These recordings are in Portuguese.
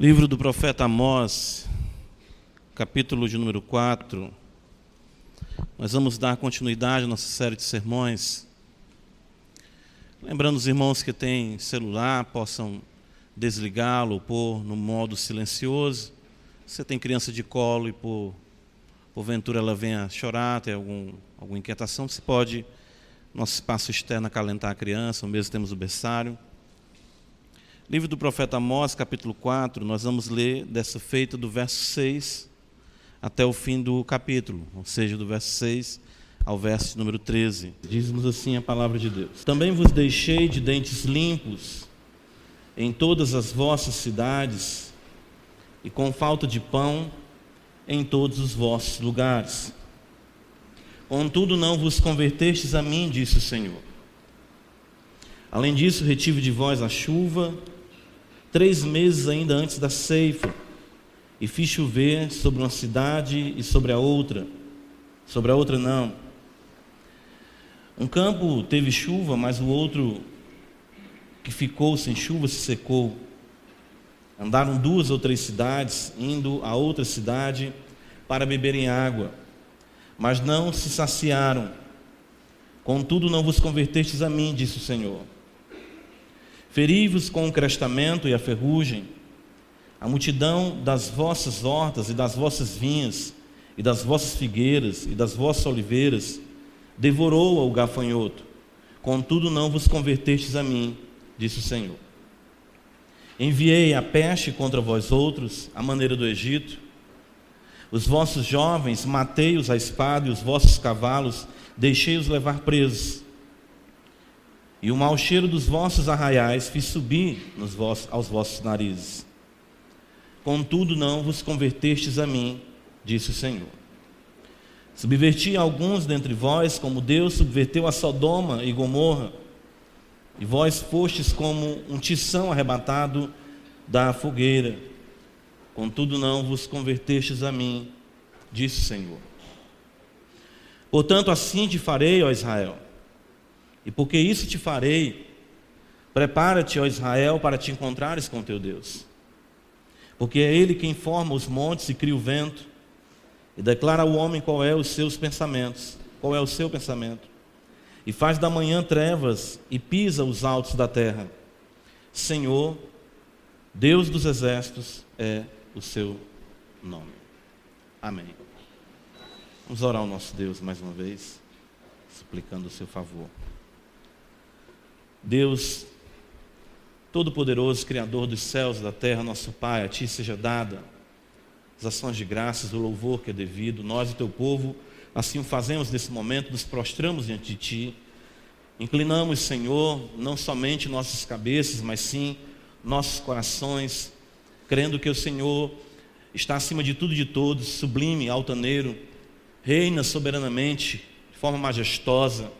Livro do profeta Amós, capítulo de número 4. Nós vamos dar continuidade à nossa série de sermões. Lembrando os irmãos que têm celular, possam desligá-lo, pôr no modo silencioso. Se você tem criança de colo e porventura ela venha chorar, tem alguma inquietação, você pode, nosso espaço externo, acalentar a criança, ou mesmo temos o berçário. Livro do profeta Amós, capítulo 4, nós vamos ler dessa feita do verso 6 até o fim do capítulo, ou seja, do verso 6 ao verso número 13. Diz-nos assim a palavra de Deus: Também vos deixei de dentes limpos em todas as vossas cidades, e com falta de pão em todos os vossos lugares. Contudo, não vos convertestes a mim, disse o Senhor. Além disso, retive de vós a chuva 3 meses ainda antes da ceifa, e fiz chover sobre uma cidade e sobre a outra não. Um campo teve chuva, mas o outro que ficou sem chuva se secou. Andaram 2 ou 3 cidades, indo a outra cidade para beberem água, mas não se saciaram. Contudo, não vos convertestes a mim, disse o Senhor. Feri-vos com o crestamento e a ferrugem, a multidão das vossas hortas e das vossas vinhas, e das vossas figueiras e das vossas oliveiras, devorou-a o gafanhoto. Contudo, não vos convertestes a mim, disse o Senhor. Enviei a peste contra vós outros, à maneira do Egito. Os vossos jovens matei-os à espada, e os vossos cavalos deixei-os levar presos. E o mau cheiro dos vossos arraiais fiz subir aos vossos narizes. Contudo, não vos convertestes a mim, disse o Senhor. Subverti alguns dentre vós, como Deus subverteu a Sodoma e Gomorra, e vós fostes como um tição arrebatado da fogueira. Contudo, não vos convertestes a mim, disse o Senhor. Portanto, assim te farei, ó Israel. E porque isso te farei, prepara-te, ó Israel, para te encontrares com teu Deus. Porque é Ele quem forma os montes e cria o vento, e declara ao homem qual é o seu pensamento, e faz da manhã trevas e pisa os altos da terra. Senhor, Deus dos exércitos é o seu nome. Amém. Vamos orar ao nosso Deus mais uma vez, suplicando o seu favor. Deus Todo-Poderoso, Criador dos céus e da terra, nosso Pai, a Ti seja dada as ações de graças, o louvor que é devido. Nós e Teu povo assim o fazemos nesse momento, nos prostramos diante de Ti, inclinamos, Senhor, não somente nossas cabeças, mas sim nossos corações, crendo que o Senhor está acima de tudo e de todos, sublime, altaneiro, reina soberanamente, de forma majestosa.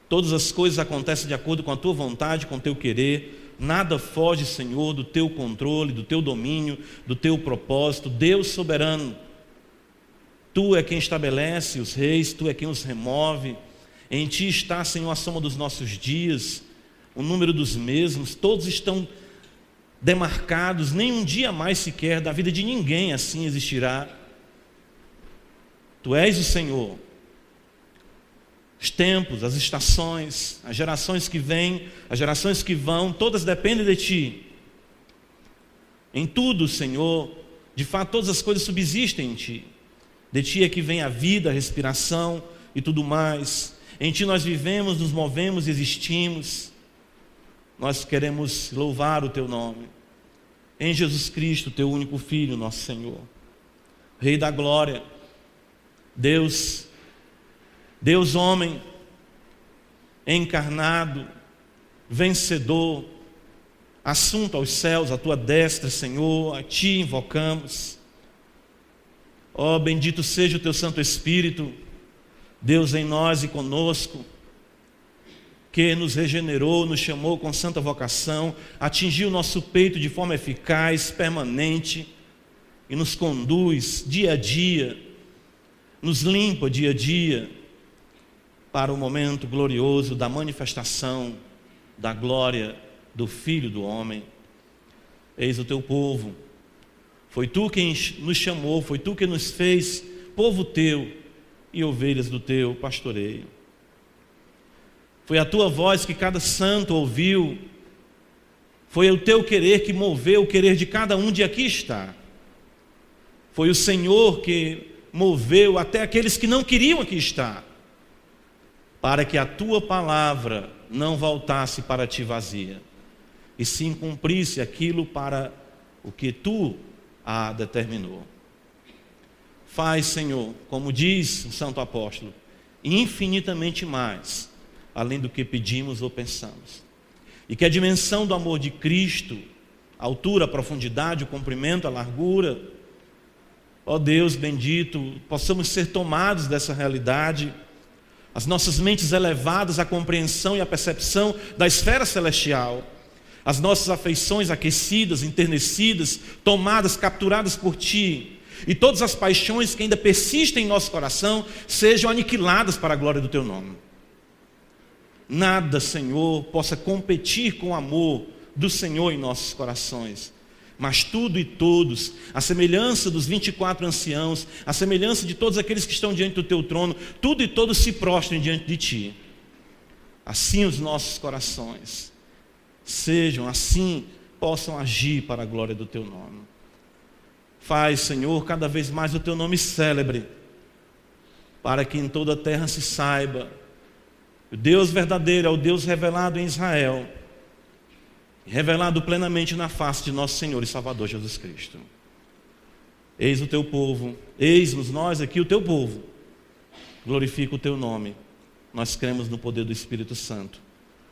Todas as coisas acontecem de acordo com a Tua vontade, com o Teu querer. Nada foge, Senhor, do Teu controle, do Teu domínio, do Teu propósito. Deus soberano, Tu é quem estabelece os reis, Tu é quem os remove. Em Ti está, Senhor, a soma dos nossos dias, o número dos mesmos. Todos estão demarcados, nem um dia mais sequer da vida de ninguém assim existirá. Tu és o Senhor. Os tempos, as estações, as gerações que vêm, as gerações que vão, todas dependem de Ti. Em tudo, Senhor, de fato todas as coisas subsistem em Ti. De Ti é que vem a vida, a respiração e tudo mais. Em Ti nós vivemos, nos movemos e existimos. Nós queremos louvar o Teu nome. Em Jesus Cristo, Teu único Filho, nosso Senhor. Rei da glória, Deus homem, encarnado, vencedor, assunto aos céus, à Tua destra, Senhor, a Ti invocamos. Ó, bendito seja o Teu Santo Espírito, Deus em nós e conosco, que nos regenerou, nos chamou com santa vocação, atingiu nosso peito de forma eficaz, permanente, e nos conduz dia a dia, nos limpa dia a dia, para o momento glorioso da manifestação da glória do Filho do Homem. Eis o Teu povo, Foi tu quem nos chamou, foi tu quem nos fez povo teu e ovelhas do teu pastoreio. Foi a tua voz que cada santo ouviu, foi o teu querer que moveu o querer de cada um de aqui está. Foi o Senhor que moveu até aqueles que não queriam aqui estar, para que a tua palavra não voltasse para ti vazia, e sim cumprisse aquilo para o que tu a determinou. Faz, Senhor, como diz o santo apóstolo, infinitamente mais, além do que pedimos ou pensamos. E que a dimensão do amor de Cristo, a altura, a profundidade, o comprimento, a largura, ó Deus bendito, possamos ser tomados dessa realidade, as nossas mentes elevadas à compreensão e à percepção da esfera celestial, as nossas afeições aquecidas, enternecidas, tomadas, capturadas por Ti, e todas as paixões que ainda persistem em nosso coração sejam aniquiladas para a glória do Teu nome. Nada, Senhor, possa competir com o amor do Senhor em nossos corações, mas tudo e todos, a semelhança dos 24 anciãos, a semelhança de todos aqueles que estão diante do Teu trono, tudo e todos se prostrem diante de Ti. Assim os nossos corações sejam, assim possam agir para a glória do Teu nome. Faz, Senhor, cada vez mais o Teu nome célebre, para que em toda a terra se saiba o Deus verdadeiro é o Deus revelado em Israel, revelado plenamente na face de nosso Senhor e Salvador Jesus Cristo. Eis o Teu povo, eis-nos nós aqui o Teu povo, glorifica o Teu nome, nós cremos no poder do Espírito Santo,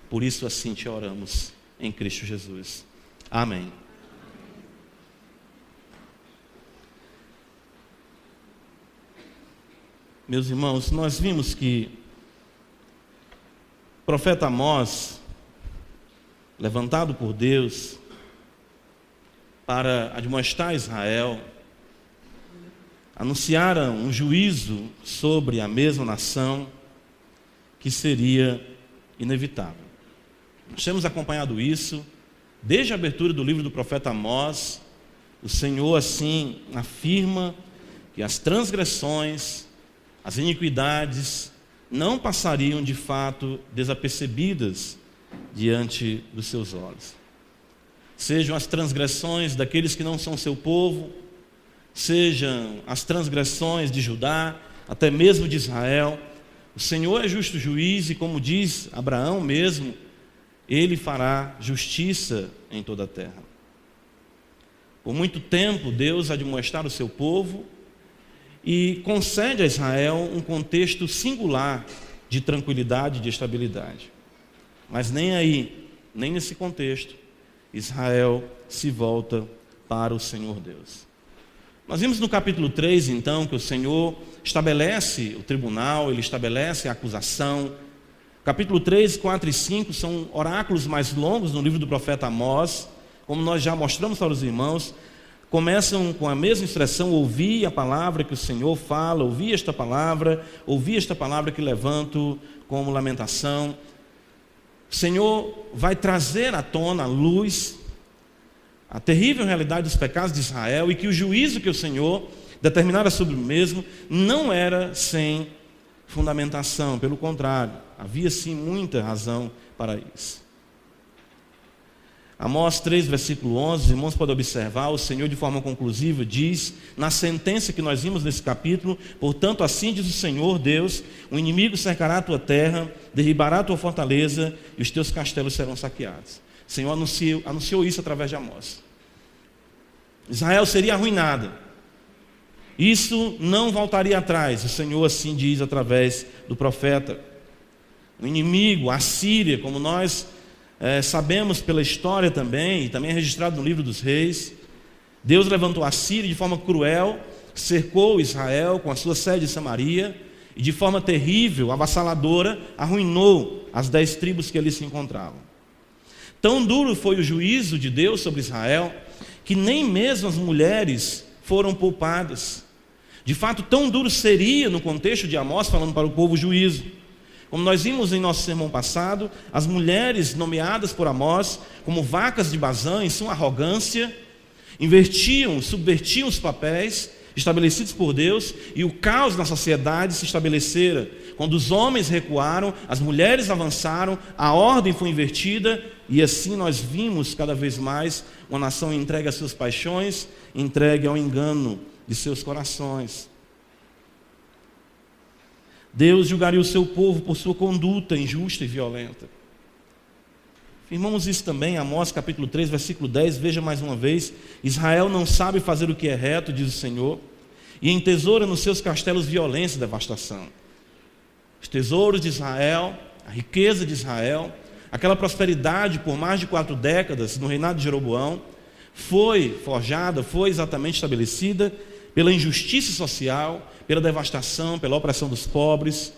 por isso assim Te oramos em Cristo Jesus. Amém. Meus irmãos, nós vimos que o profeta Amós, levantado por Deus para admoestar Israel, anunciara um juízo sobre a mesma nação que seria inevitável. Nós temos acompanhado isso desde a abertura do livro do profeta Amós. O Senhor assim afirma que as transgressões, as iniquidades não passariam de fato desapercebidas diante dos seus olhos. Sejam as transgressões daqueles que não são seu povo, sejam as transgressões de Judá, até mesmo de Israel, o Senhor é justo juiz e, como diz Abraão mesmo, Ele fará justiça em toda a terra. Por muito tempo Deus admoestar o seu povo e concede a Israel um contexto singular de tranquilidade e de estabilidade. Mas nem aí, nem nesse contexto, Israel se volta para o Senhor Deus. Nós vimos no capítulo 3, então, que o Senhor estabelece o tribunal, Ele estabelece a acusação. Capítulo 3, 4 e 5 são oráculos mais longos no livro do profeta Amós, como nós já mostramos para os irmãos. Começam com a mesma expressão: ouvi a palavra que o Senhor fala, ouvi esta palavra que levanto como lamentação. O Senhor vai trazer à tona a luz, a terrível realidade dos pecados de Israel, e que o juízo que o Senhor determinara sobre o mesmo não era sem fundamentação, pelo contrário, havia sim muita razão para isso. Amós 3, versículo 11, os irmãos podem observar, o Senhor de forma conclusiva diz, na sentença que nós vimos nesse capítulo: portanto assim diz o Senhor Deus, o inimigo cercará a tua terra, derribará a tua fortaleza e os teus castelos serão saqueados. O Senhor anunciou isso através de Amós. Israel seria arruinada, isso não voltaria atrás, o Senhor assim diz através do profeta. O inimigo, a Síria, como nós sabemos pela história também, e também é registrado no livro dos reis, Deus levantou a Síria de forma cruel, cercou Israel com a sua sede em Samaria, e de forma terrível, avassaladora, arruinou as 10 tribos que ali se encontravam. Tão duro foi o juízo de Deus sobre Israel, que nem mesmo as mulheres foram poupadas. De fato, tão duro seria, no contexto de Amós, falando para o povo, o juízo. Como nós vimos em nosso sermão passado, as mulheres nomeadas por Amós como vacas de Bazã, em sua arrogância, Invertiam, subvertiam os papéis estabelecidos por Deus, e o caos na sociedade se estabelecera. Quando os homens recuaram, as mulheres avançaram, a ordem foi invertida, e assim nós vimos cada vez mais uma nação entregue às suas paixões, entregue ao engano de seus corações. Deus julgaria o seu povo por sua conduta injusta e violenta. Firmamos isso também em Amós capítulo 3, versículo 10, veja mais uma vez: Israel não sabe fazer o que é reto, diz o Senhor, e entesoura nos seus castelos violência e devastação. Os tesouros de Israel, a riqueza de Israel, aquela prosperidade por mais de 4 décadas no reinado de Jeroboão, foi forjada, foi exatamente estabelecida pela injustiça social, pela devastação, pela opressão dos pobres,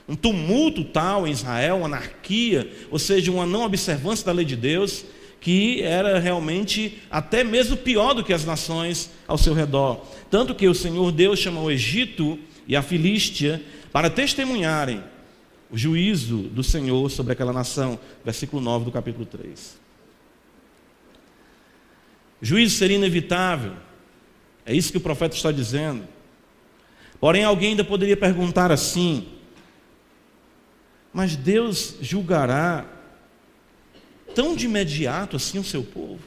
um tumulto tal em Israel, uma anarquia, ou seja, uma não observância da lei de Deus, que era realmente até mesmo pior do que as nações ao seu redor. Tanto que o Senhor Deus chamou o Egito e a Filístia para testemunharem o juízo do Senhor sobre aquela nação. Versículo 9 do capítulo 3. O juízo seria inevitável, é isso que o profeta está dizendo. Porém, alguém ainda poderia perguntar assim: mas Deus julgará tão de imediato assim o seu povo?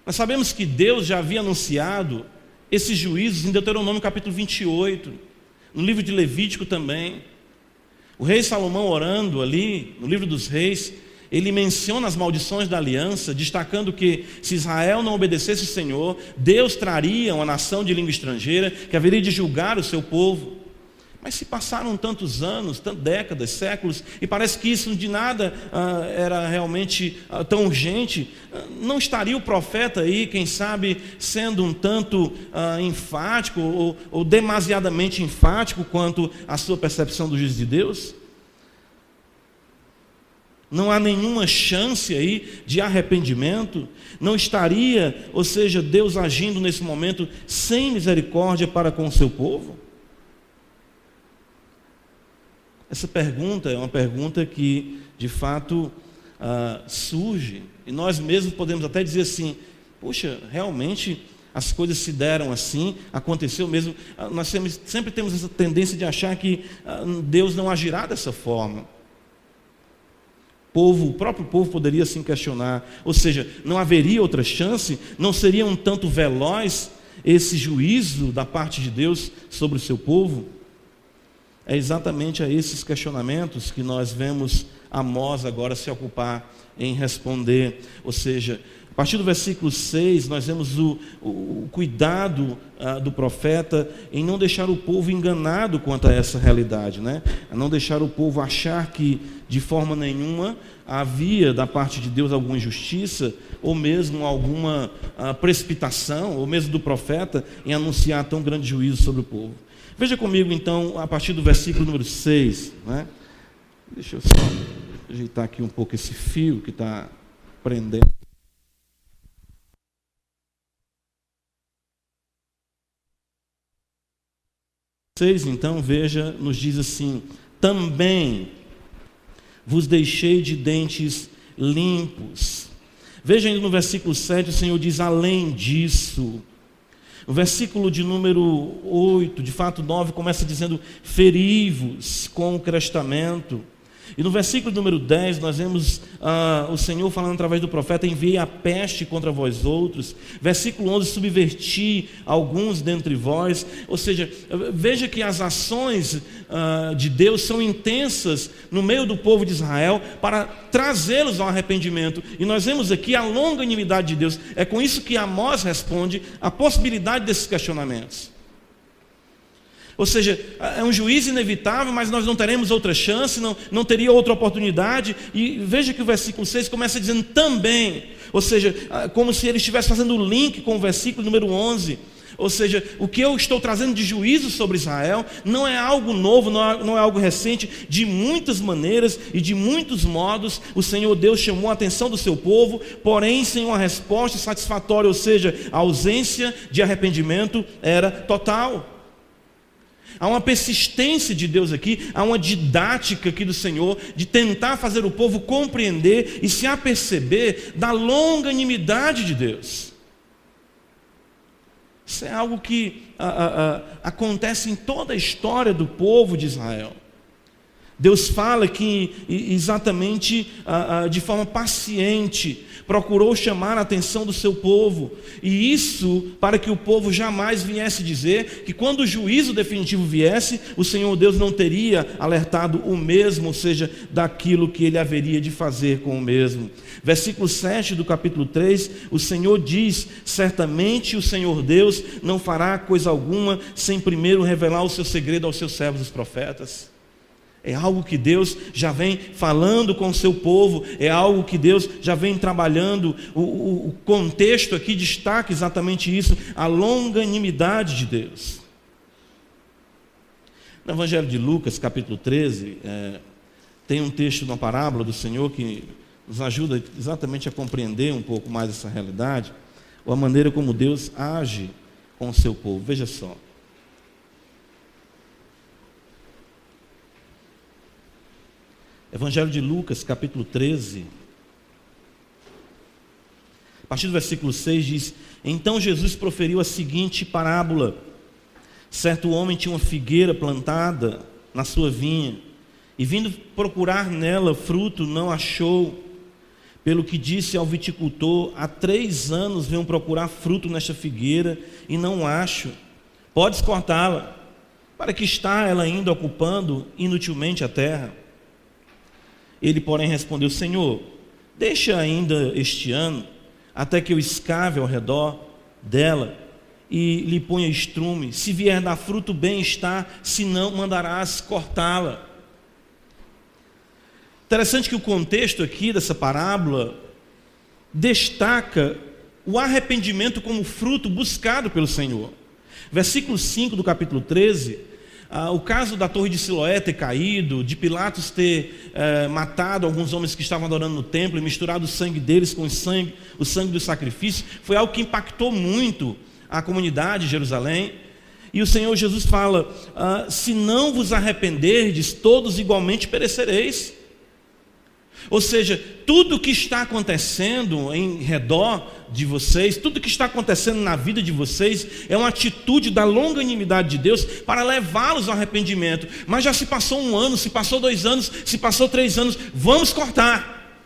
Nós sabemos que Deus já havia anunciado esses juízos em Deuteronômio capítulo 28, no livro de Levítico também. O rei Salomão, orando ali no livro dos reis, ele menciona as maldições da aliança, destacando que se Israel não obedecesse o Senhor, Deus traria uma nação de língua estrangeira que haveria de julgar o seu povo. Mas se passaram tantos anos, décadas, séculos, e parece que isso de nada era realmente tão urgente, não estaria o profeta aí, quem sabe, sendo um tanto enfático ou demasiadamente enfático quanto à sua percepção do juízo de Deus? Não há nenhuma chance aí de arrependimento? Não estaria, ou seja, Deus agindo nesse momento sem misericórdia para com o seu povo? Essa pergunta é uma pergunta que, de fato, surge, e nós mesmos podemos até dizer assim: puxa, realmente as coisas se deram assim, aconteceu mesmo. Nós sempre temos essa tendência de achar que Deus não agirá dessa forma. O próprio povo poderia assim questionar, ou seja, não haveria outra chance? Não seria um tanto veloz esse juízo da parte de Deus sobre o seu povo? É exatamente a esses questionamentos que nós vemos Amós agora se ocupar em responder. Ou seja, a partir do versículo 6, nós vemos o cuidado do profeta em não deixar o povo enganado quanto a essa realidade, né? A não deixar o povo achar que de forma nenhuma havia da parte de Deus alguma injustiça, ou mesmo alguma precipitação, ou mesmo do profeta em anunciar tão grande juízo sobre o povo. Veja comigo então, a partir do versículo número 6, né? Deixa eu só ajeitar aqui um pouco esse fio que está prendendo. Então, veja, nos diz assim: também vos deixei de dentes limpos. Veja ainda no versículo 7, o Senhor diz: além disso. O versículo de número 8, de fato 9, começa dizendo: feri-vos com o crestamento. E no versículo número 10, nós vemos o Senhor falando através do profeta: enviei a peste contra vós outros. Versículo 11, subverti alguns dentre vós. Ou seja, veja que as ações de Deus são intensas no meio do povo de Israel para trazê-los ao arrependimento. E nós vemos aqui a longanimidade de Deus. É com isso que Amós responde a possibilidade desses questionamentos. Ou seja, é um juízo inevitável, mas nós não teremos outra chance, não teria outra oportunidade. E veja que o versículo 6 começa dizendo também, ou seja, como se ele estivesse fazendo o link com o versículo número 11. Ou seja, o que eu estou trazendo de juízo sobre Israel não é algo novo, não é algo recente. De muitas maneiras e de muitos modos, o Senhor Deus chamou a atenção do seu povo, porém sem uma resposta satisfatória, ou seja, a ausência de arrependimento era total. Há uma persistência de Deus aqui, há uma didática aqui do Senhor, de tentar fazer o povo compreender e se aperceber da longanimidade de Deus. Isso é algo que acontece em toda a história do povo de Israel. Deus fala que exatamente de forma paciente procurou chamar a atenção do seu povo, e isso para que o povo jamais viesse dizer que quando o juízo definitivo viesse, o Senhor Deus não teria alertado o mesmo, ou seja, daquilo que ele haveria de fazer com o mesmo. Versículo 7 do capítulo 3, o Senhor diz: certamente o Senhor Deus não fará coisa alguma sem primeiro revelar o seu segredo aos seus servos os profetas. É algo que Deus já vem falando com o seu povo, é algo que Deus já vem trabalhando. O contexto aqui destaca exatamente isso, a longanimidade de Deus. No Evangelho de Lucas, capítulo 13, tem um texto de uma parábola do Senhor que nos ajuda exatamente a compreender um pouco mais essa realidade, ou a maneira como Deus age com o seu povo. Veja só. Evangelho de Lucas, capítulo 13, a partir do versículo 6 diz: então Jesus proferiu a seguinte parábola: certo homem tinha uma figueira plantada na sua vinha, e vindo procurar nela fruto, não achou. Pelo que disse ao viticultor: há 3 anos venho procurar fruto nesta figueira, e não acho. Podes cortá-la. Para que está ela ainda ocupando inutilmente a terra? Ele, porém, respondeu: Senhor, deixa ainda este ano, até que eu escave ao redor dela e lhe ponha estrume. Se vier dar fruto, bem está, se não, mandarás cortá-la. Interessante que o contexto aqui dessa parábola destaca o arrependimento como fruto buscado pelo Senhor. Versículo 5 do capítulo 13, o caso da torre de Siloé ter caído, de Pilatos ter matado alguns homens que estavam adorando no templo e misturado o sangue deles com o sangue do sacrifício, foi algo que impactou muito a comunidade de Jerusalém. E o Senhor Jesus fala: se não vos arrependerdes, todos igualmente perecereis. Ou seja, tudo que está acontecendo em redor de vocês, tudo que está acontecendo na vida de vocês, é uma atitude da longanimidade de Deus para levá-los ao arrependimento. Mas já se passou 1 ano, se passou 2 anos, se passou 3 anos, vamos cortar.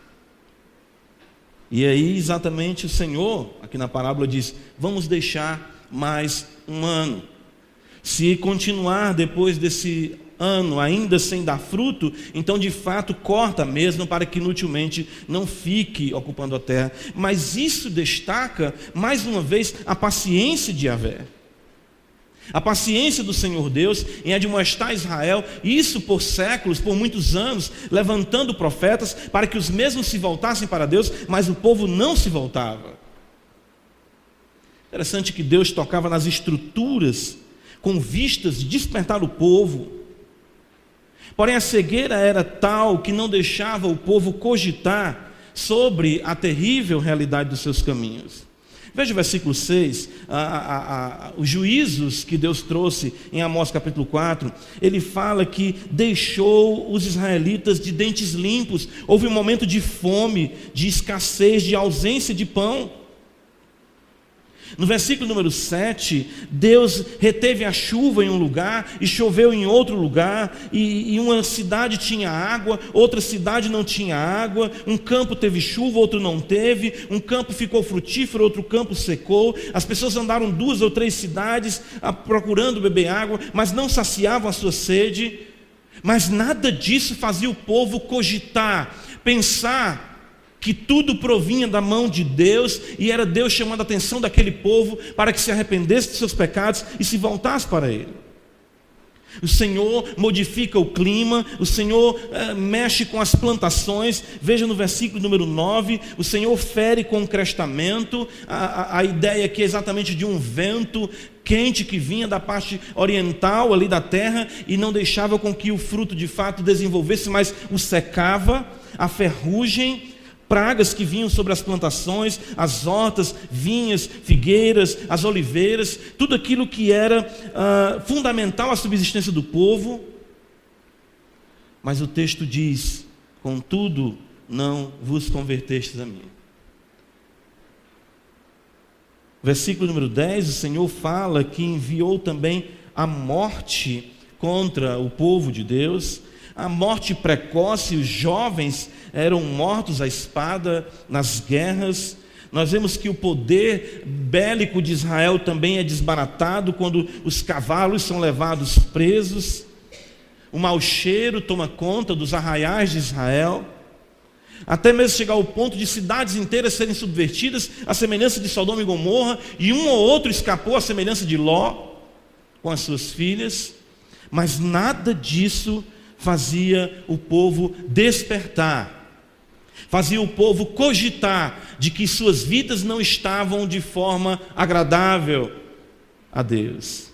E aí exatamente o Senhor, aqui na parábola, diz: vamos deixar mais 1 ano. Se continuar depois desse ano ainda sem dar fruto, então de fato corta mesmo, para que inutilmente não fique ocupando a terra. Mas isso destaca mais uma vez a paciência de Yahvé, a paciência do Senhor Deus em admoestar Israel, isso por séculos, por muitos anos, levantando profetas para que os mesmos se voltassem para Deus, mas o povo não se voltava. Interessante que Deus tocava nas estruturas com vistas de despertar o povo. Porém a cegueira era tal que não deixava o povo cogitar sobre a terrível realidade dos seus caminhos. Veja o versículo 6, os juízos que Deus trouxe em Amós capítulo 4, ele fala que deixou os israelitas de dentes limpos. Houve um momento de fome, de escassez, de ausência de pão. No versículo número 7, Deus reteve a chuva em um lugar e choveu em outro lugar, e uma cidade tinha água, outra cidade não tinha água, um campo teve chuva, outro não teve, um campo ficou frutífero, outro campo secou. As pessoas andaram 2 ou 3 cidades procurando beber água, mas não saciavam a sua sede. Mas nada disso fazia o povo cogitar, pensar que tudo provinha da mão de Deus, e era Deus chamando a atenção daquele povo para que se arrependesse de seus pecados e se voltasse para Ele. O Senhor modifica o clima, o Senhor mexe com as plantações. Veja no versículo número 9, o Senhor fere com o crestamento. A ideia aqui é exatamente de um vento quente que vinha da parte oriental ali da terra e não deixava com que o fruto de fato desenvolvesse, mas o secava. A ferrugem pragas que vinham sobre as plantações, as hortas, vinhas, figueiras, as oliveiras, tudo aquilo que era fundamental à subsistência do povo. Mas o texto diz: contudo, não vos convertestes a mim. Versículo número 10, o Senhor fala que enviou também a morte contra o povo de Deus, a morte precoce. Os jovens eram mortos à espada nas guerras. Nós vemos que o poder bélico de Israel também é desbaratado quando os cavalos são levados presos. O mau cheiro toma conta dos arraiais de Israel, até mesmo chegar ao ponto de cidades inteiras serem subvertidas, à semelhança de Sodoma e Gomorra, e um ou outro escapou à semelhança de Ló, com as suas filhas. Mas nada disso fazia o povo despertar, fazia o povo cogitar de que suas vidas não estavam de forma agradável a Deus.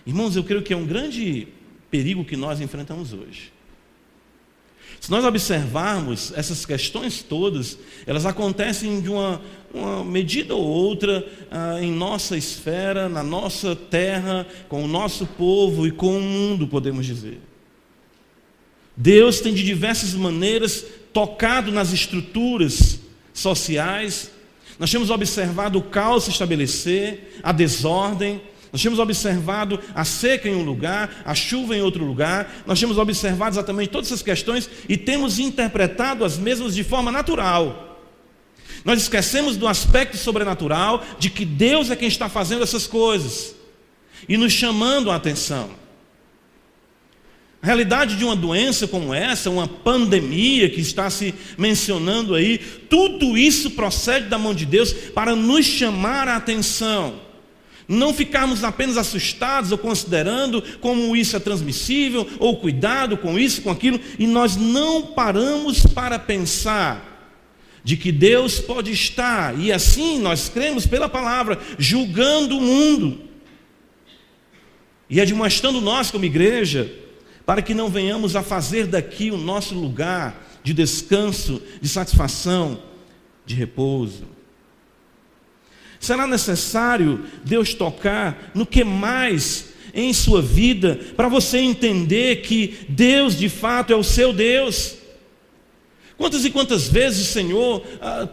Irmãos, eu creio que é um grande perigo que nós enfrentamos hoje. Se nós observarmos essas questões todas, elas acontecem de uma medida ou outra em nossa esfera, na nossa terra, com o nosso povo e com o mundo, podemos dizer. Deus tem de diversas maneiras tocado nas estruturas sociais. Nós temos observado o caos se estabelecer, a desordem. Nós temos observado a seca em um lugar, a chuva em outro lugar. Nós temos observado exatamente todas essas questões e temos interpretado as mesmas de forma natural. Nós esquecemos do aspecto sobrenatural, de que Deus é quem está fazendo essas coisas e nos chamando a atenção. A realidade de uma doença como essa, uma pandemia que está se mencionando aí, tudo isso procede da mão de Deus para nos chamar a atenção. Não ficarmos apenas assustados ou considerando como isso é transmissível, ou cuidado com isso, com aquilo, e nós não paramos para pensar de que Deus pode estar, e assim nós cremos pela palavra, julgando o mundo e admoestando nós como igreja, para que não venhamos a fazer daqui o nosso lugar de descanso, de satisfação, de repouso. Será necessário Deus tocar no que mais em sua vida, para você entender que Deus de fato é o seu Deus? Quantas e quantas vezes o Senhor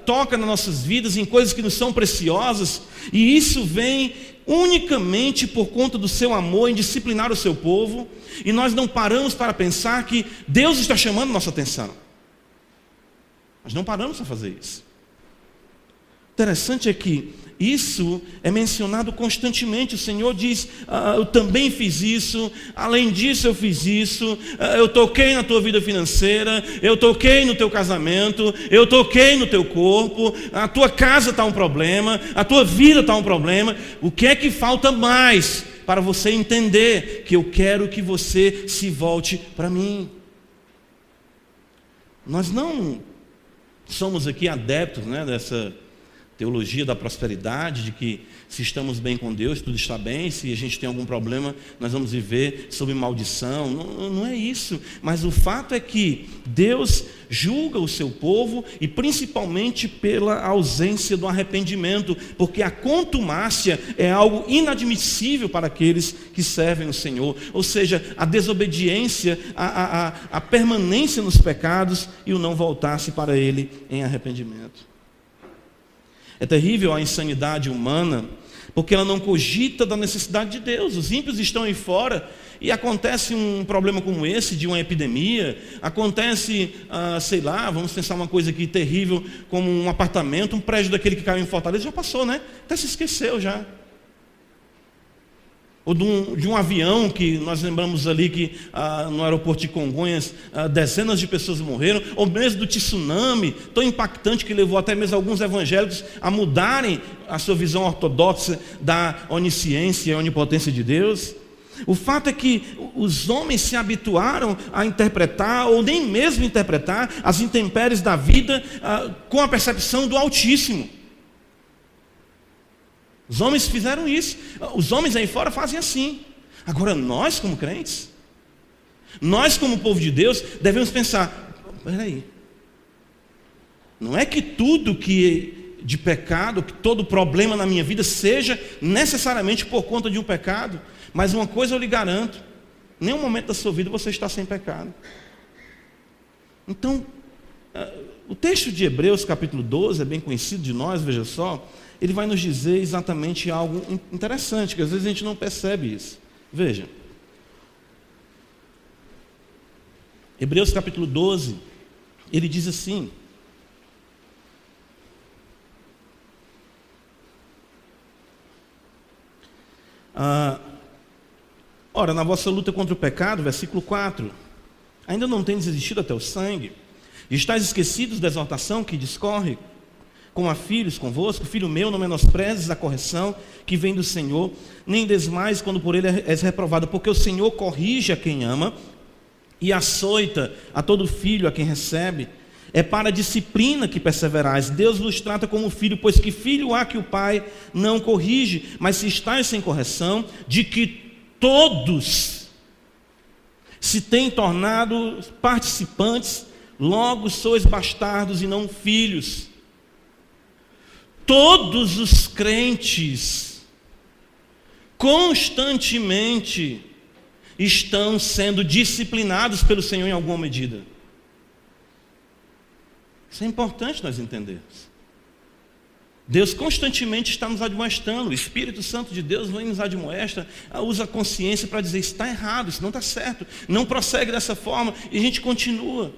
toca nas nossas vidas em coisas que nos são preciosas, e isso vem unicamente por conta do seu amor em disciplinar o seu povo, e nós não paramos para pensar que Deus está chamando nossa atenção. Nós não paramos para fazer isso. Interessante é que isso é mencionado constantemente. O Senhor diz: eu também fiz isso, além disso eu fiz isso, eu toquei na tua vida financeira, eu toquei no teu casamento, eu toquei no teu corpo, a tua casa está um problema, a tua vida está um problema. O que é que falta mais para você entender que eu quero que você se volte para mim? Nós não somos aqui adeptos, dessa teologia da prosperidade, de que se estamos bem com Deus, tudo está bem, se a gente tem algum problema, nós vamos viver sob maldição. Não é isso, mas o fato é que Deus julga o seu povo, e principalmente pela ausência do arrependimento, porque a contumácia é algo inadmissível para aqueles que servem o Senhor, ou seja, a desobediência, a permanência nos pecados e o não voltar-se para Ele em arrependimento. É terrível a insanidade humana, porque ela não cogita da necessidade de Deus. Os ímpios estão aí fora e acontece um problema como esse, de uma epidemia, acontece, vamos pensar uma coisa aqui terrível, como um apartamento, um prédio daquele que caiu em Fortaleza, já passou, até se esqueceu já. Ou de um avião que nós lembramos ali que no aeroporto de Congonhas dezenas de pessoas morreram, ou mesmo do tsunami tão impactante que levou até mesmo alguns evangélicos a mudarem a sua visão ortodoxa da onisciência e onipotência de Deus. O fato é que os homens se habituaram a interpretar, ou nem mesmo interpretar, as intempéries da vida com a percepção do Altíssimo. Os homens fizeram isso. Os homens aí fora fazem assim. Agora nós como crentes, nós como povo de Deus, devemos pensar: peraí, Não é que tudo que de pecado, que todo problema na minha vida seja necessariamente por conta de um pecado, mas uma coisa eu lhe garanto: nenhum momento da sua vida você está sem pecado. Então, o texto de Hebreus capítulo 12 é bem conhecido de nós, veja só. Ele vai nos dizer exatamente algo interessante, que às vezes a gente não percebe isso. Veja, Hebreus capítulo 12, ele diz assim: ora, na vossa luta contra o pecado, versículo 4, ainda não tendes resistido até o sangue, e estáis esquecidos da exortação que discorre como a filhos convosco. Filho meu, não menosprezes a correção que vem do Senhor, nem desmais quando por ele és reprovado, porque o Senhor corrige a quem ama e açoita a todo filho a quem recebe. É para a disciplina que perseverais. Deus vos trata como filho, pois que filho há que o pai não corrige? Mas se estáis sem correção, de que todos se têm tornado participantes, logo sois bastardos e não filhos. Todos os crentes constantemente estão sendo disciplinados pelo Senhor em alguma medida. Isso é importante nós entendermos. Deus constantemente está nos admoestando. O Espírito Santo de Deus vem nos admoesta, usa a consciência para dizer: isso está errado, isso não está certo, não prossegue dessa forma, e a gente continua.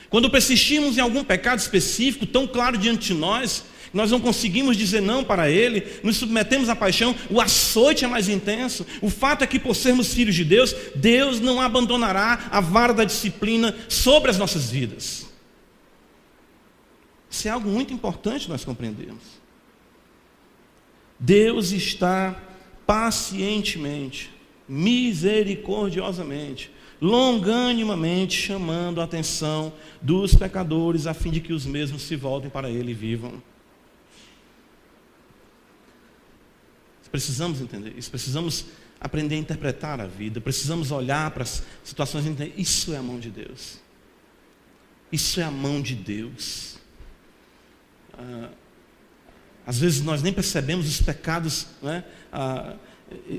Quando persistimos em algum pecado específico, tão claro diante de nós, nós não conseguimos dizer não para ele, nos submetemos à paixão, o açoite é mais intenso. O fato é que, por sermos filhos de Deus, Deus não abandonará a vara da disciplina sobre as nossas vidas. Isso é algo muito importante nós compreendermos. Deus está pacientemente, misericordiosamente, longanimamente chamando a atenção dos pecadores, a fim de que os mesmos se voltem para ele e vivam. Precisamos entender isso, precisamos aprender a interpretar a vida, precisamos olhar para as situações e entender: isso é a mão de Deus. Isso é a mão de Deus. Às vezes nós nem percebemos os pecados, né?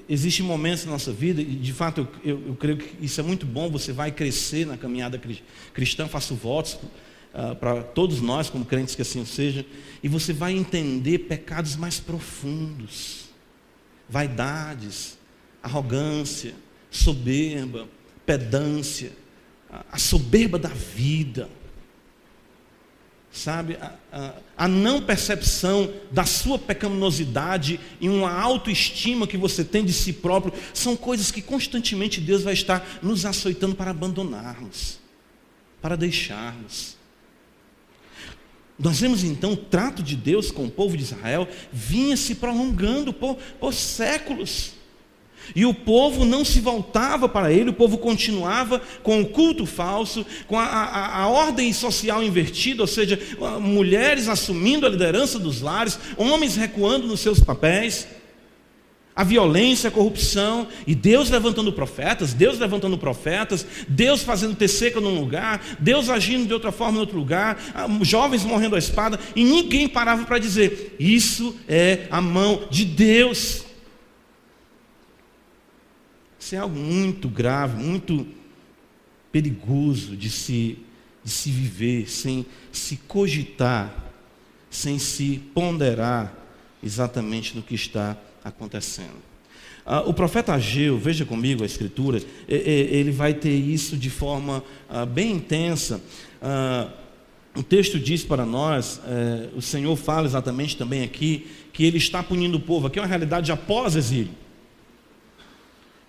Existem momentos na nossa vida, e de fato eu creio que isso é muito bom. Você vai crescer na caminhada cristã, faço votos para todos nós como crentes que assim seja, e você vai entender pecados mais profundos, vaidades, arrogância, soberba, pedância, a soberba da vida, sabe, a não percepção da sua pecaminosidade e uma autoestima que você tem de si próprio, são coisas que constantemente Deus vai estar nos açoitando para abandonarmos, para deixarmos. Nós vemos então o trato de Deus com o povo de Israel vinha se prolongando por séculos. E o povo não se voltava para ele, o povo continuava com o culto falso, com a ordem social invertida, ou seja, mulheres assumindo a liderança dos lares, homens recuando nos seus papéis, a violência, a corrupção, e Deus levantando profetas, Deus fazendo ter seca num lugar, Deus agindo de outra forma em outro lugar, jovens morrendo à espada, e ninguém parava para dizer: isso é a mão de Deus. Isso é algo muito grave, muito perigoso de se viver, sem se cogitar, sem se ponderar exatamente no que está acontecendo. O profeta Ageu, veja comigo a escritura, ele vai ter isso de forma bem intensa. O texto diz para nós, o Senhor fala exatamente também aqui, que ele está punindo o povo. Aqui é uma realidade após exílio.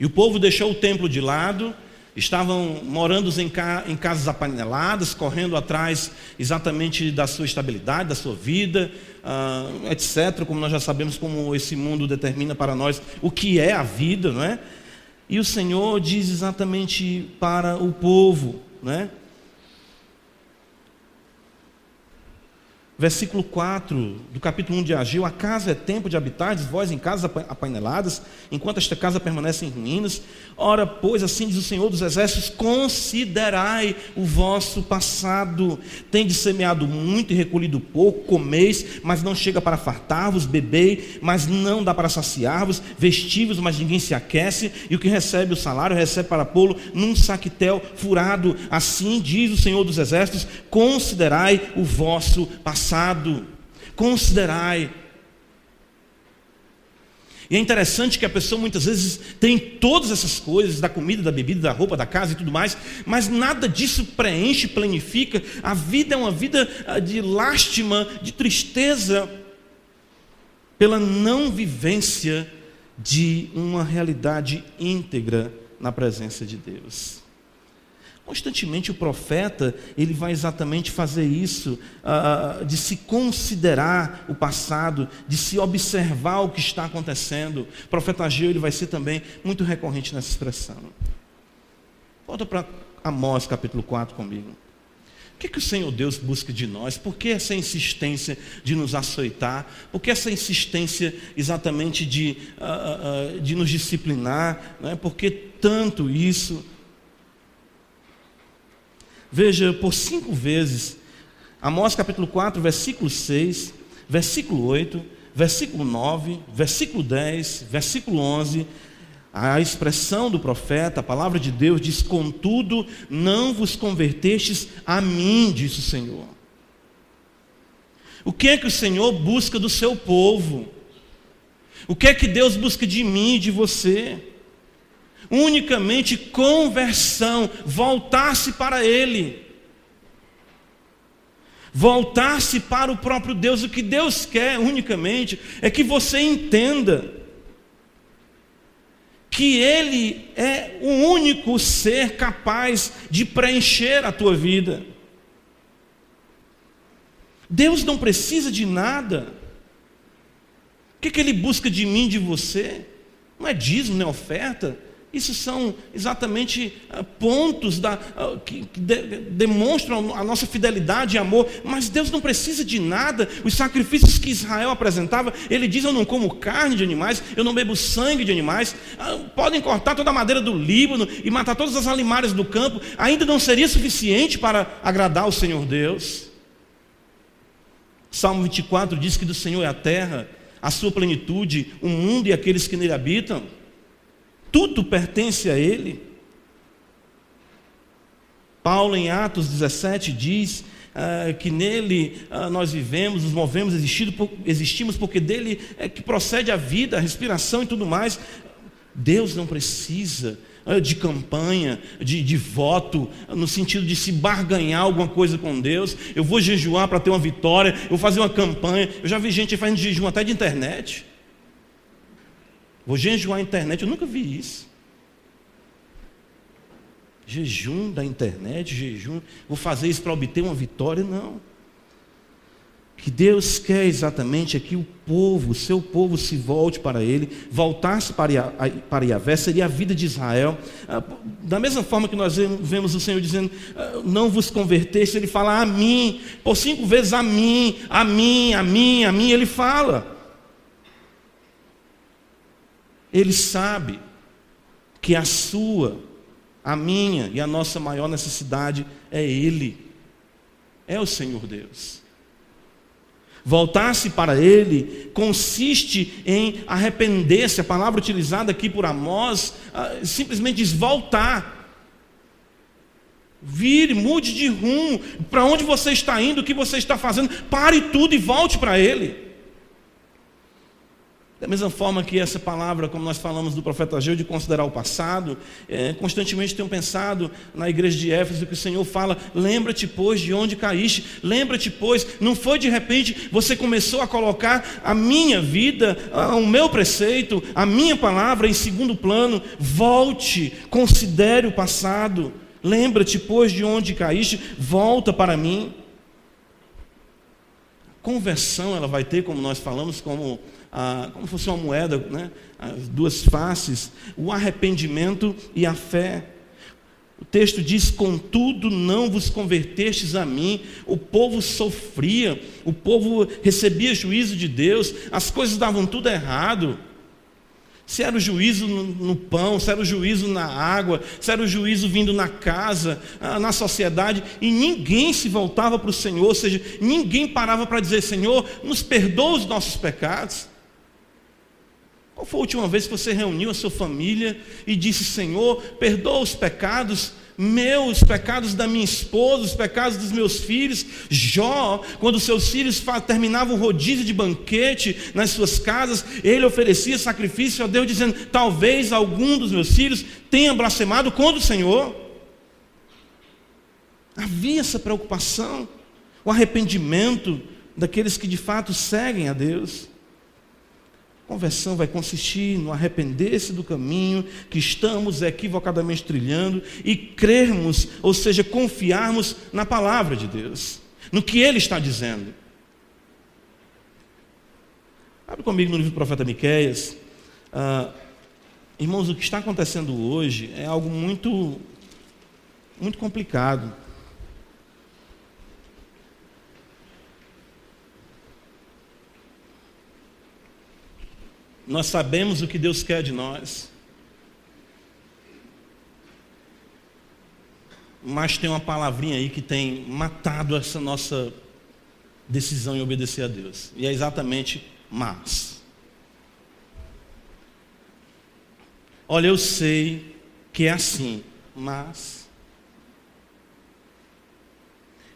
E o povo deixou o templo de lado, estavam morando em casas apaneladas, correndo atrás exatamente da sua estabilidade, da sua vida, etc. Como nós já sabemos, como esse mundo determina para nós o que é a vida, não é? E o Senhor diz exatamente para o povo, não é? Versículo 4 do capítulo 1 de Ageu: a casa é tempo de habitardes vós em casas apaineladas, enquanto esta casa permanece em ruínas. Ora, pois, assim diz o Senhor dos Exércitos: considerai o vosso passado. Tendes semeado muito e recolhido pouco, comeis, mas não chega para fartar-vos, bebei, mas não dá para saciar-vos, vestivos, mas ninguém se aquece, e o que recebe o salário, recebe para pô-lo num saquetel furado. Assim diz o Senhor dos Exércitos: considerai o vosso passado. Considerai. E é interessante que a pessoa muitas vezes tem todas essas coisas, da comida, da bebida, da roupa, da casa e tudo mais, mas nada disso preenche, planifica. A vida é uma vida de lástima, de tristeza, pela não vivência de uma realidade íntegra na presença de Deus. Constantemente o profeta, ele vai exatamente fazer isso, de se considerar o passado, de se observar o que está acontecendo. O profeta Ageu, ele vai ser também muito recorrente nessa expressão. Volta para Amós capítulo 4 comigo. O que o Senhor Deus busca de nós? Por que essa insistência de nos açoitar? Por que essa insistência exatamente de nos disciplinar? Não é? Por que tanto isso? Veja, por 5 vezes, Amós capítulo 4, versículo 6, versículo 8, versículo 9, versículo 10, versículo 11, a expressão do profeta, a palavra de Deus diz: contudo, não vos convertestes a mim, diz o Senhor. O que é que o Senhor busca do seu povo? O que é que Deus busca de mim e de você? Unicamente conversão, voltar-se para Ele, voltar-se para o próprio Deus. O que Deus quer unicamente é que você entenda que Ele é o único ser capaz de preencher a tua vida. Deus não precisa de nada. O que Ele busca de mim e de você? Não é dízimo, não é oferta. Isso são exatamente pontos que demonstram a nossa fidelidade e amor. Mas Deus não precisa de nada. Os sacrifícios que Israel apresentava, Ele diz: eu não como carne de animais, eu não bebo sangue de animais. Podem cortar toda a madeira do Líbano e matar todas as alimárias do campo, ainda não seria suficiente para agradar o Senhor Deus. Salmo 24 diz que do Senhor é a terra, a sua plenitude, o mundo e aqueles que nele habitam. Tudo pertence a Ele. Paulo, em Atos 17, diz que nele nós vivemos, nos movemos, existimos, porque dele é que procede a vida, a respiração e tudo mais. Deus não precisa de campanha, de voto, no sentido de se barganhar alguma coisa com Deus. Eu vou jejuar para ter uma vitória, eu vou fazer uma campanha. Eu já vi gente fazendo jejum até de internet. Vou jejuar na internet, eu nunca vi isso. Jejum da internet, jejum, vou fazer isso para obter uma vitória, não. O que Deus quer exatamente é que o povo, o seu povo se volte para Ele, voltar-se para Yahvé, seria a vida de Israel. Da mesma forma que nós vemos o Senhor dizendo: não vos converteste, Ele fala a mim, por 5 vezes a mim, a mim, a mim, a mim, Ele fala. Ele sabe que a sua, a minha e a nossa maior necessidade é Ele, é o Senhor Deus. Voltar-se para Ele consiste em arrepender-se. A palavra utilizada aqui por Amós simplesmente diz voltar. Vire, mude de rumo. Para onde você está indo, o que você está fazendo, pare tudo e volte para Ele. Da mesma forma que essa palavra, como nós falamos do profeta Ageu, de considerar o passado, constantemente tenho pensado na igreja de Éfeso que o Senhor fala: lembra-te, pois, de onde caíste, lembra-te, pois, não foi de repente você começou a colocar a minha vida, o meu preceito, a minha palavra em segundo plano. Volte, considere o passado, lembra-te, pois, de onde caíste, volta para mim. Conversão, ela vai ter, como nós falamos, como fosse uma moeda, né? As duas faces, o arrependimento e a fé. O texto diz: contudo não vos convertestes a mim. O povo sofria, o povo recebia juízo de Deus, as coisas davam tudo errado. Se era o juízo no pão, se era o juízo na água, se era o juízo vindo na casa, na sociedade, e ninguém se voltava para o Senhor, ou seja, ninguém parava para dizer: Senhor, nos perdoa os nossos pecados. Qual foi a última vez que você reuniu a sua família e disse: Senhor, perdoa os pecados meus, os pecados da minha esposa, os pecados dos meus filhos? Jó, quando seus filhos terminavam o rodízio de banquete nas suas casas, ele oferecia sacrifício a Deus, dizendo: talvez algum dos meus filhos tenha blasfemado contra o Senhor. Havia essa preocupação, o arrependimento daqueles que de fato seguem a Deus. Conversão vai consistir no arrepender-se do caminho que estamos equivocadamente trilhando e crermos, ou seja, confiarmos na palavra de Deus, no que Ele está dizendo. Abre comigo no livro do profeta Miqueias. Irmãos, o que está acontecendo hoje é algo muito complicado. Nós sabemos o que Deus quer de nós, mas tem uma palavrinha aí que tem matado essa nossa decisão em obedecer a Deus, e é exatamente mas. Olha, eu sei que é assim, mas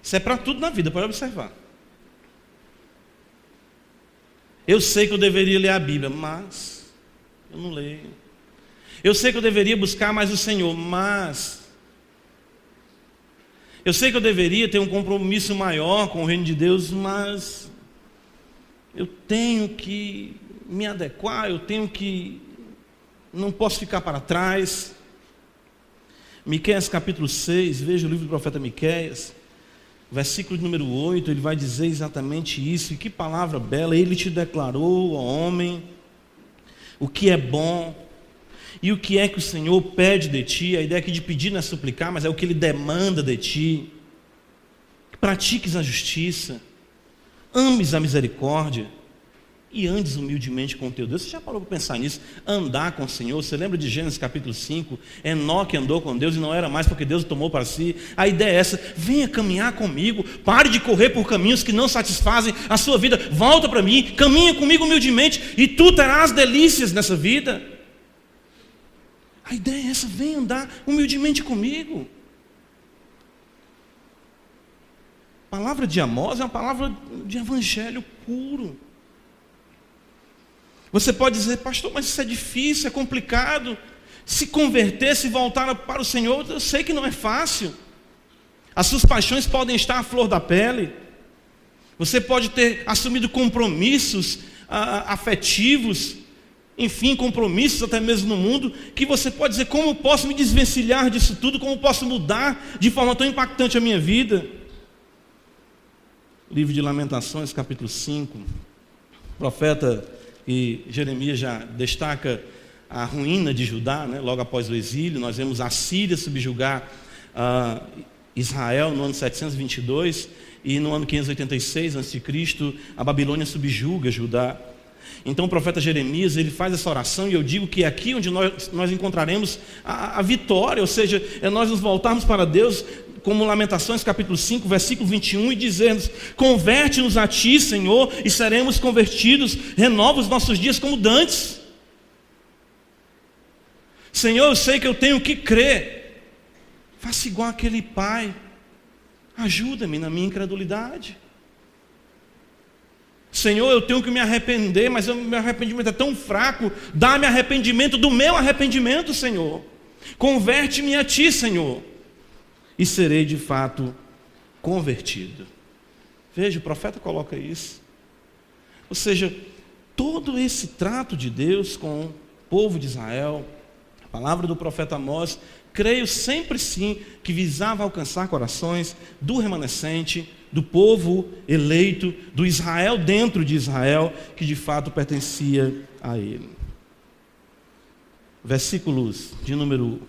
isso é para tudo na vida, pode observar. Eu sei que eu deveria ler a Bíblia, mas eu não leio. Eu sei que eu deveria buscar mais o Senhor, mas eu sei que eu deveria ter um compromisso maior com o reino de Deus, mas eu tenho que me adequar, não posso ficar para trás. Miqueias capítulo 6, veja o livro do profeta Miqueias. Versículo número 8, ele vai dizer exatamente isso. E que palavra bela! Ele te declarou, ó homem, o que é bom e o que é que o Senhor pede de ti. A ideia aqui de pedir não é suplicar, mas é o que Ele demanda de ti. Que pratiques a justiça, ames a misericórdia e andes humildemente com o teu Deus. Você já parou para pensar nisso? Andar com o Senhor. Você lembra de Gênesis capítulo 5? Enoque andou com Deus e não era mais porque Deus o tomou para si. A ideia é essa: venha caminhar comigo, pare de correr por caminhos que não satisfazem a sua vida, volta para mim, caminha comigo humildemente e tu terás delícias nessa vida. A ideia é essa: venha andar humildemente comigo. A palavra de Amós é uma palavra de evangelho puro. Você pode dizer: pastor, mas isso é difícil, é complicado. Se converter, se voltar para o Senhor, eu sei que não é fácil. As suas paixões podem estar à flor da pele. Você pode ter assumido compromissos afetivos, enfim, compromissos até mesmo no mundo, que você pode dizer: como posso me desvencilhar disso tudo? Como posso mudar de forma tão impactante a minha vida? Livro de Lamentações, capítulo 5. O profeta e Jeremias já destaca a ruína de Judá, né? Logo após o exílio. Nós vemos a Síria subjugar Israel no ano 722, e no ano 586 a.C. a Babilônia subjuga Judá. Então o profeta Jeremias, ele faz essa oração, e eu digo que é aqui onde nós encontraremos a vitória, ou seja, é nós nos voltarmos para Deus, como Lamentações capítulo 5, versículo 21, e dizermos: converte-nos a ti, Senhor, e seremos convertidos, renova os nossos dias como dantes. Senhor, eu sei que eu tenho que crer, faça igual aquele pai, ajuda-me na minha incredulidade. Senhor, eu tenho que me arrepender, mas o meu arrependimento é tão fraco, dá-me arrependimento do meu arrependimento, Senhor. Converte-me a ti, Senhor, e serei de fato convertido. Veja, o profeta coloca isso. Ou seja, todo esse trato de Deus com o povo de Israel, a palavra do profeta Amós, creio sempre sim que visava alcançar corações do remanescente, do povo eleito, do Israel dentro de Israel, que de fato pertencia a ele. Versículos de número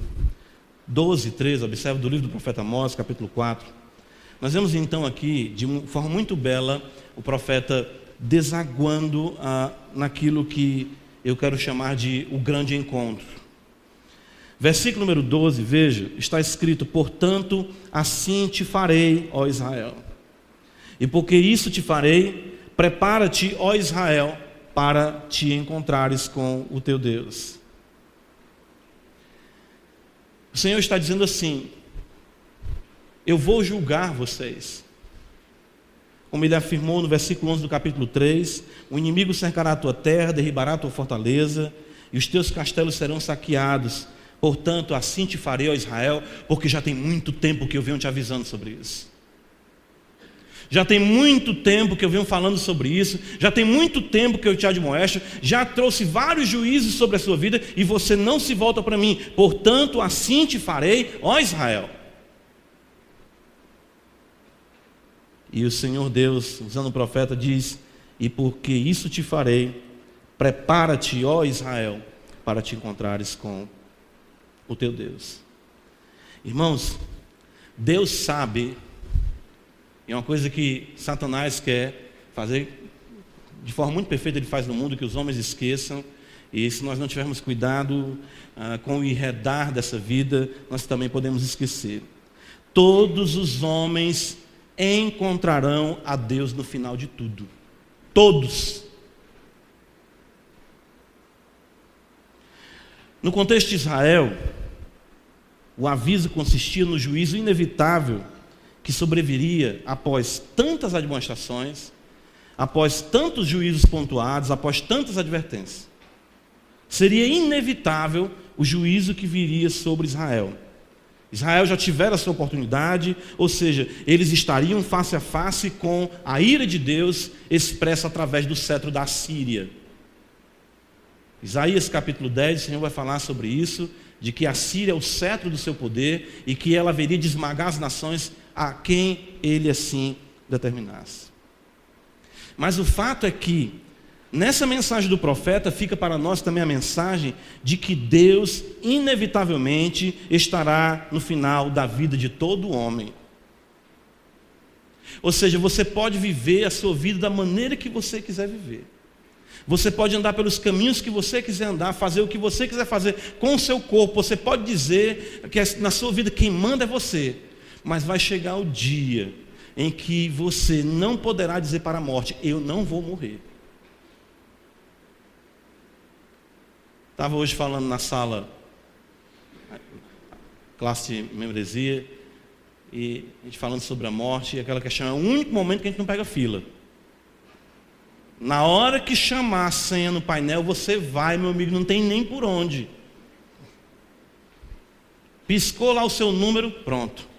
12, 13, observe do livro do profeta Amós, capítulo 4. Nós vemos então aqui, de uma forma muito bela, o profeta desaguando naquilo que eu quero chamar de o grande encontro. Versículo número 12, veja, está escrito: portanto, assim te farei, ó Israel. E porque isso te farei, prepara-te, ó Israel, para te encontrares com o teu Deus. O Senhor está dizendo assim: eu vou julgar vocês. Como ele afirmou no versículo 11 do capítulo 3, o inimigo cercará a tua terra, derribará a tua fortaleza, e os teus castelos serão saqueados. Portanto, assim te farei, ó Israel, porque já tem muito tempo que eu venho te avisando sobre isso. Já tem muito tempo que eu venho falando sobre isso, já tem muito tempo que eu te admoesto, já trouxe vários juízos sobre a sua vida, e você não se volta para mim. Portanto, assim te farei, ó Israel. E o Senhor Deus, usando o profeta, diz: e porque isso te farei, prepara-te, ó Israel, para te encontrares com o teu Deus. Irmãos, Deus sabe, e é uma coisa que Satanás quer fazer de forma muito perfeita, ele faz no mundo, que os homens esqueçam, e se nós não tivermos cuidado com o enredar dessa vida, nós também podemos esquecer. Todos os homens encontrarão a Deus no final de tudo. Todos. No contexto de Israel, o aviso consistia no juízo inevitável que sobreviria após tantas admoestações, após tantos juízos pontuados, após tantas advertências. Seria inevitável o juízo que viria sobre Israel. Israel já tivera a sua oportunidade, ou seja, eles estariam face a face com a ira de Deus expressa através do cetro da Síria. Isaías capítulo 10, o Senhor vai falar sobre isso, de que a Síria é o cetro do seu poder e que ela haveria de esmagar as nações a quem ele assim determinasse. Mas o fato é que nessa mensagem do profeta fica para nós também a mensagem de que Deus inevitavelmente estará no final da vida de todo homem. Ou seja, você pode viver a sua vida da maneira que você quiser viver. Você pode andar pelos caminhos que você quiser andar, fazer o que você quiser fazer com o seu corpo. Você pode dizer que na sua vida quem manda é você. Mas vai chegar o dia em que você não poderá dizer para a morte: eu não vou morrer. Estava hoje falando na sala, classe de membresia, e a gente falando sobre a morte, e aquela questão: é o único momento que a gente não pega fila. Na hora que chamar a senha no painel, você vai, meu amigo, não tem nem por onde. Piscou lá o seu número, pronto.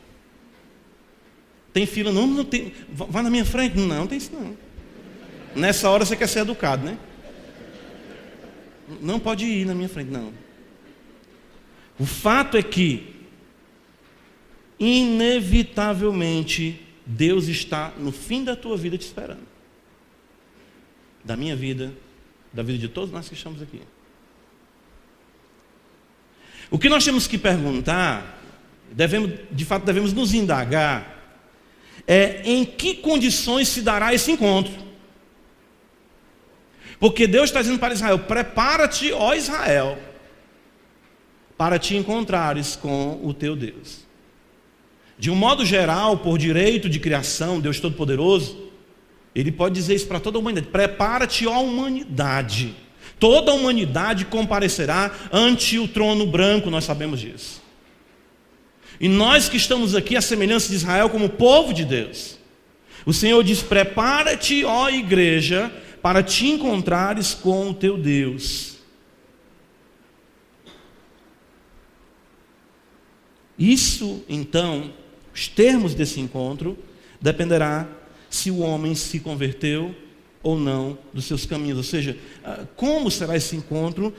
Tem fila? Não tem. Vai na minha frente? Não tem isso não. Nessa hora você quer ser educado, né? Não pode ir na minha frente, não. O fato é que, inevitavelmente, Deus está no fim da tua vida te esperando. Da minha vida, da vida de todos nós que estamos aqui. O que nós temos que perguntar, de fato devemos nos indagar, é em que condições se dará esse encontro. Porque Deus está dizendo para Israel: prepara-te, ó Israel, para te encontrares com o teu Deus. De um modo geral, por direito de criação, Deus Todo-Poderoso, Ele pode dizer isso para toda a humanidade: prepara-te, ó humanidade. Toda a humanidade comparecerá ante o trono branco, nós sabemos disso. E nós que estamos aqui, à semelhança de Israel, como povo de Deus, o Senhor diz: prepara-te, ó igreja, para te encontrares com o teu Deus. Isso, então, os termos desse encontro, dependerá se o homem se converteu ou não dos seus caminhos. Ou seja, como será esse encontro?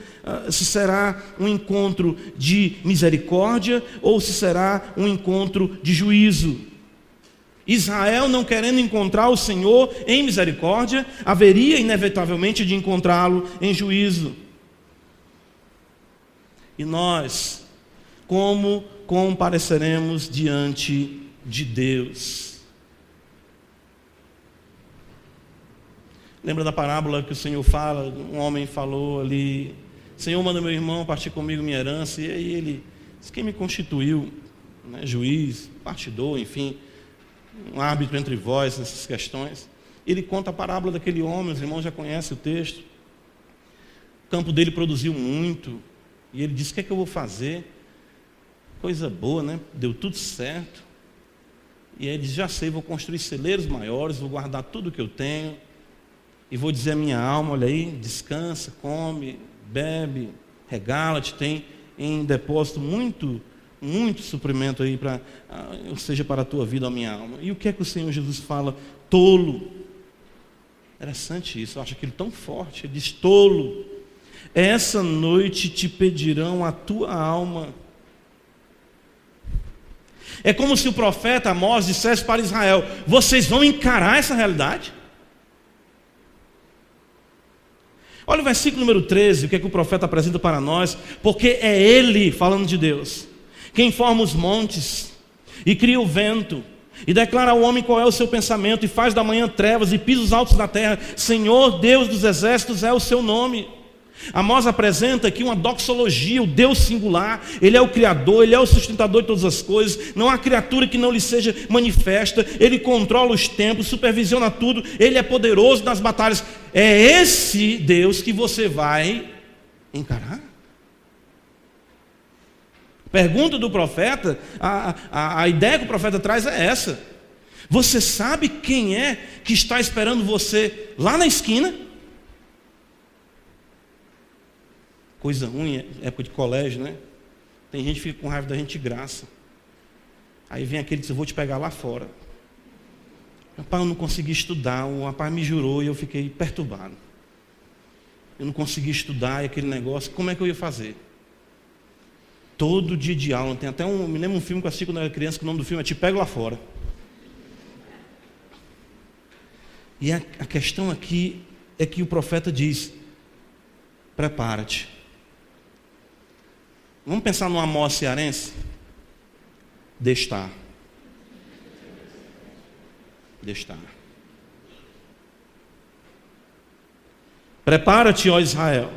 Se será um encontro de misericórdia ou se será um encontro de juízo? Israel, não querendo encontrar o Senhor em misericórdia, haveria inevitavelmente de encontrá-lo em juízo. E nós, como compareceremos diante de Deus. Lembra da parábola que o Senhor fala? Um homem falou ali: Senhor, manda meu irmão partir comigo minha herança. E aí ele disse: quem me constituiu, né, juiz, partidor, enfim, um árbitro entre vós nessas questões. Ele conta a parábola daquele homem, os irmãos já conhecem o texto. O campo dele produziu muito, e ele disse: o que é que eu vou fazer? Coisa boa, né? Deu tudo certo. E aí ele diz: já sei, vou construir celeiros maiores, vou guardar tudo que eu tenho, e vou dizer à minha alma: olha aí, descansa, come, bebe, regala-te, tem em depósito muito suprimento aí, ou seja, para a tua vida, a minha alma. E o que é que o Senhor Jesus fala? Tolo. Interessante isso, eu acho aquilo tão forte. Ele diz: tolo, essa noite te pedirão a tua alma. É como se o profeta Amós dissesse para Israel: vocês vão encarar essa realidade? Olha o versículo número 13, o que é que o profeta apresenta para nós. Porque é Ele, falando de Deus, quem forma os montes e cria o vento, e declara ao homem qual é o seu pensamento, e faz da manhã trevas e pisa os altos da terra. Senhor Deus dos exércitos é o seu nome. Amós apresenta aqui uma doxologia, o Deus singular. Ele é o Criador, Ele é o sustentador de todas as coisas. Não há criatura que não lhe seja manifesta. Ele controla os tempos, supervisiona tudo. Ele é poderoso nas batalhas. É esse Deus que você vai encarar? Pergunta do profeta, a ideia que o profeta traz é essa: você sabe quem é que está esperando você lá na esquina? Coisa ruim, época de colégio, né? Tem gente que fica com raiva da gente de graça. Aí vem aquele que diz: eu vou te pegar lá fora. Rapaz, eu não consegui estudar, o rapaz me jurou e eu fiquei perturbado. Eu não consegui estudar, e aquele negócio, como é que eu ia fazer? Todo dia de aula, tem até me lembro um filme que eu assisti quando eu era criança, que o nome do filme é Te Pego Lá Fora. E a questão aqui é que o profeta diz: prepara-te. Vamos pensar no Amós cearense? Destar. Prepara-te, ó Israel,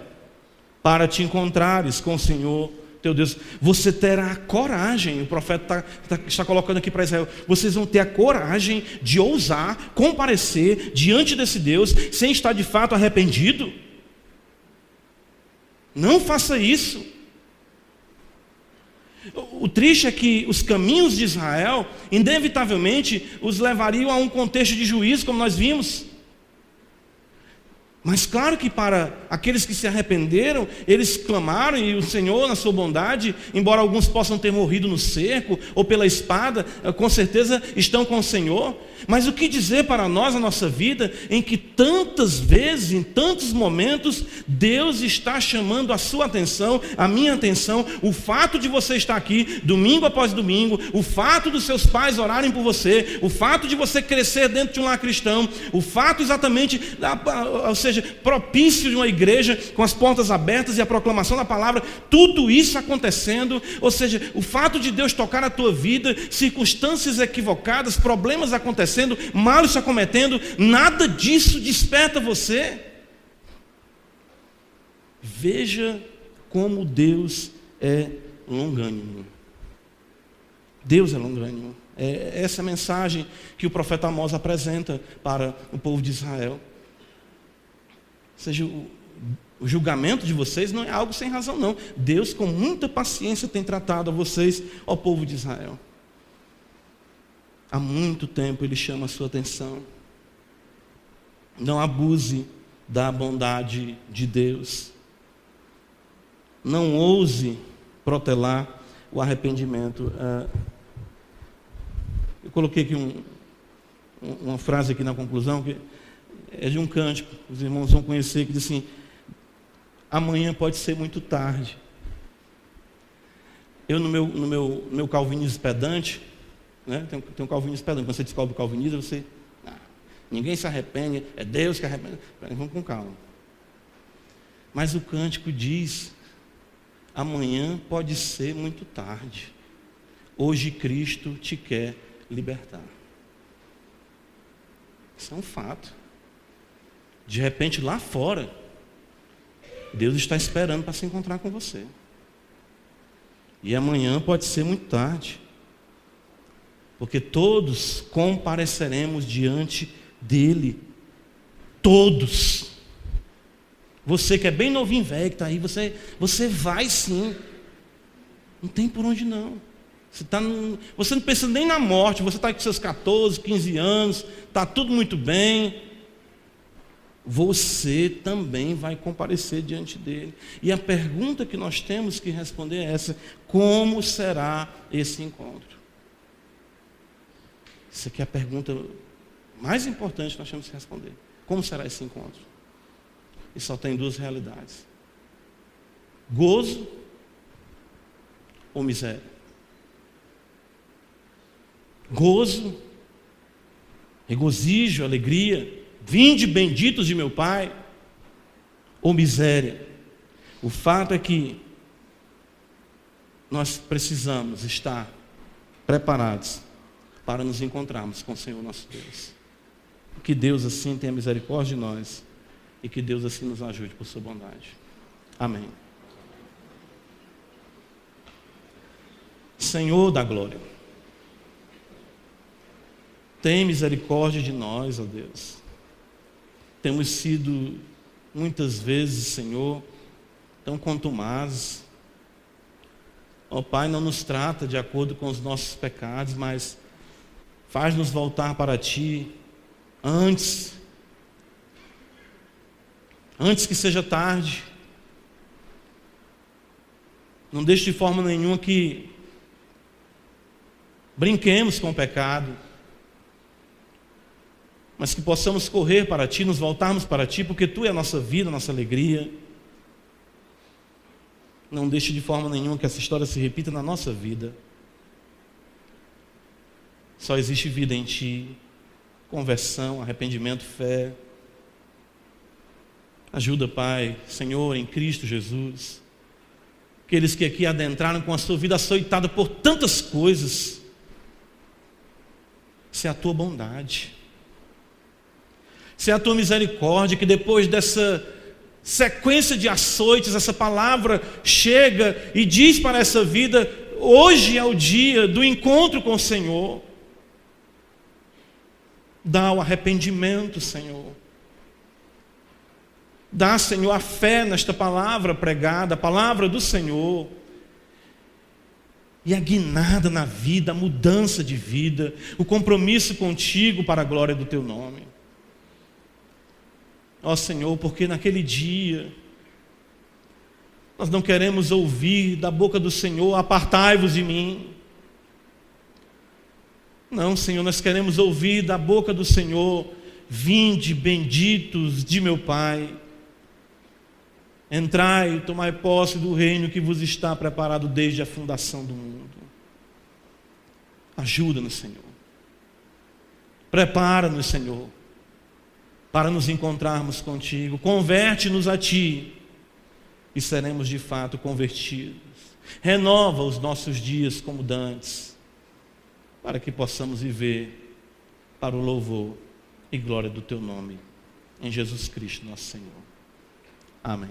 para te encontrares com o Senhor teu Deus. Você terá coragem, o profeta está colocando aqui para Israel: vocês vão ter a coragem de ousar comparecer diante desse Deus sem estar de fato arrependido? Não faça isso. O triste é que os caminhos de Israel inevitavelmente os levariam a um contexto de juízo, como nós vimos. Mas claro que para aqueles que se arrependeram, eles clamaram, e o Senhor, na sua bondade, embora alguns possam ter morrido no cerco ou pela espada, com certeza estão com o Senhor. Mas o que dizer para nós, a nossa vida, em que tantas vezes, em tantos momentos, Deus está chamando a sua atenção, a minha atenção. O fato de você estar aqui domingo após domingo, o fato dos seus pais orarem por você, o fato de você crescer dentro de um lar cristão, o fato exatamente, ou seja, propício de uma igreja com as portas abertas e a proclamação da palavra, tudo isso acontecendo, ou seja, o fato de Deus tocar a tua vida, circunstâncias equivocadas, problemas acontecendo, males se acometendo, nada disso desperta você. Veja como Deus é longânimo. Deus é longânimo. É essa mensagem que o profeta Amós apresenta para o povo de Israel. Ou seja, o julgamento de vocês não é algo sem razão, não. Deus, com muita paciência, tem tratado a vocês, ao povo de Israel. Há muito tempo Ele chama a sua atenção. Não abuse da bondade de Deus. Não ouse protelar o arrependimento. Eu coloquei aqui uma frase aqui na conclusão, que é de um cântico, os irmãos vão conhecer, que diz assim: amanhã pode ser muito tarde. Eu no meu calvinismo pedante, né, tem um calvinismo pedante, quando você descobre o calvinismo, você, ninguém se arrepende, é Deus que arrepende. Vamos com calma. Mas o cântico diz: amanhã pode ser muito tarde. hoje Cristo te quer libertar. Isso é um fato. De repente, lá fora, Deus está esperando para se encontrar com você. E amanhã pode ser muito tarde. Porque todos compareceremos diante dele. Todos. Você que é bem novinho, velho, que está aí, você vai sim. Não tem por onde não. Você não pensa nem na morte, você está com seus 14, 15 anos, está tudo muito bem. Você também vai comparecer diante dele. E a pergunta que nós temos que responder é essa: como será esse encontro? Essa aqui é a pergunta mais importante que nós temos que responder. Como será esse encontro? E só tem duas realidades: gozo ou miséria. Gozo, regozijo, alegria, vinde benditos de meu Pai, ou miséria. O fato é que nós precisamos estar preparados para nos encontrarmos com o Senhor nosso Deus. Que Deus assim tenha misericórdia de nós e que Deus assim nos ajude por sua bondade. Amém. Senhor da glória, tem misericórdia de nós, ó Deus. Temos sido muitas vezes, Senhor, tão contumazes. Ó Pai, não nos trata de acordo com os nossos pecados, mas faz-nos voltar para Ti antes que seja tarde. Não deixe de forma nenhuma que brinquemos com o pecado, mas que possamos correr para Ti, nos voltarmos para Ti, porque Tu é a nossa vida, a nossa alegria. Não deixe de forma nenhuma que essa história se repita na nossa vida. Só existe vida em Ti, conversão, arrependimento, fé. Ajuda, Pai, Senhor, em Cristo Jesus, aqueles que aqui adentraram com a sua vida açoitada por tantas coisas. Se é a Tua bondade, se é a Tua misericórdia, que depois dessa sequência de açoites, essa palavra chega e diz para essa vida: hoje é o dia do encontro com o Senhor. Dá o arrependimento, Senhor. Dá, Senhor, a fé nesta palavra pregada, a palavra do Senhor. E a guinada na vida, a mudança de vida, o compromisso contigo para a glória do Teu nome. Ó Senhor, porque naquele dia nós não queremos ouvir da boca do Senhor: apartai-vos de mim. Não, Senhor, nós queremos ouvir da boca do Senhor: vinde benditos de meu Pai, entrai e tomai posse do reino que vos está preparado desde a fundação do mundo. Ajuda-nos, Senhor. Prepara-nos, Senhor, para nos encontrarmos contigo. Converte-nos a Ti e seremos de fato convertidos. Renova os nossos dias como dantes, para que possamos viver para o louvor e glória do Teu nome, em Jesus Cristo, nosso Senhor. Amém.